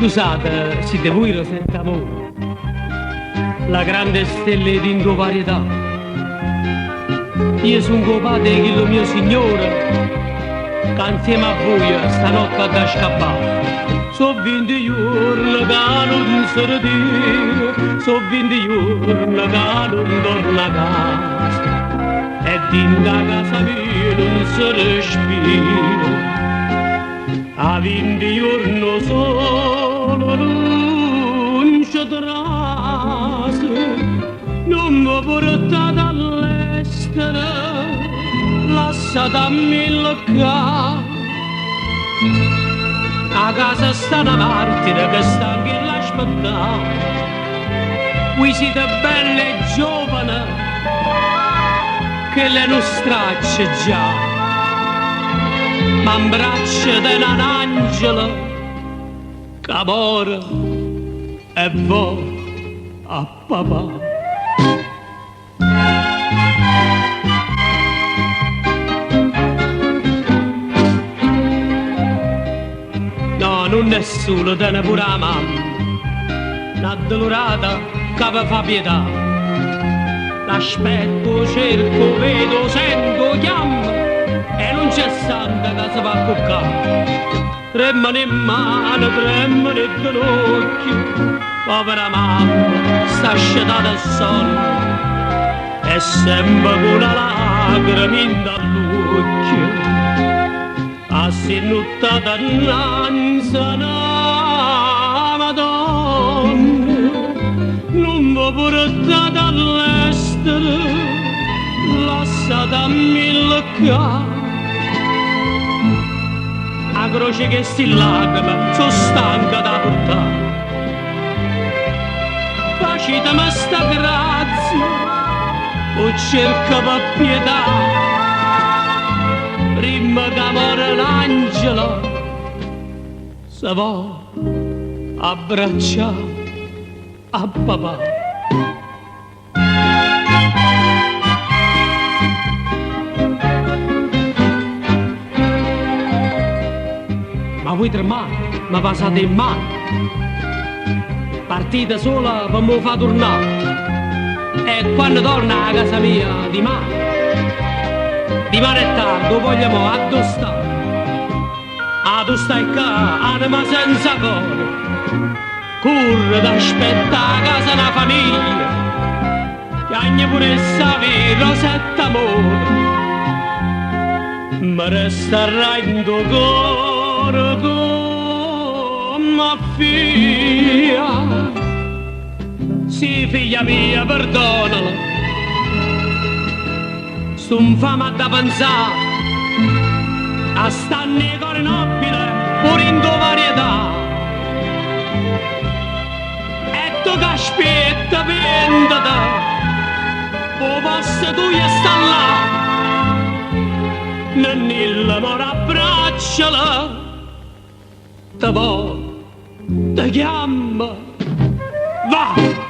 Scusate, siete voi lo sente amore, la grande stella di due varietà. Io sono copate che lo mio signore, che insieme a voi stanotte da scappare. So 20 giorni che non si ritira, so 20 giorni che non torna a casa, e dinda casa mia non si respira. A 20 giorni solo non ci trase, non mi portate all'estero, lasciatemi il ca. A casa sta una martire che sta anche l'aspettare. Voi siete belle e giovani, che le nostracce già. Ma in braccia di un angelo che muore e va a papà. No, non è solo, te ne pure la mamma, una dolorata che vi fa pietà. L'aspetto, cerco, vedo, sento, chiamo, e non c'è santa che si va a cuccare. Tremano in mano, tremano in ginocchio, povera mamma sta asciugata al sole, e sempre con la lacrima in dall'occhio. Ha sinnuttata innanzi una Madonna, non vi portate all'estero, lasciatemi il ca. A croce che sti lacrime, sono stanca da portare. Facitemi sta grazia, o cerca per pietà. Prima che muore l'angelo, se va abbracciare a papà. Ma voi tremate, mi passate in mano, partite sola per mi fa tornare, e quando torna a casa mia di mare è tardi, vogliamo addossare, tu stai qua, anima senza cuore, corre d'aspetta a casa una famiglia, chiagna pure sta vita, sette amore, ma resta rendo cuore come figlia. Sì, figlia mia, perdonala, son fama da pensare a stanne cuore nobile pure in tua varietà, e tu che aspetta vendita o posto tu sta là, nell'amore abbracciala, te va, te chiama, va.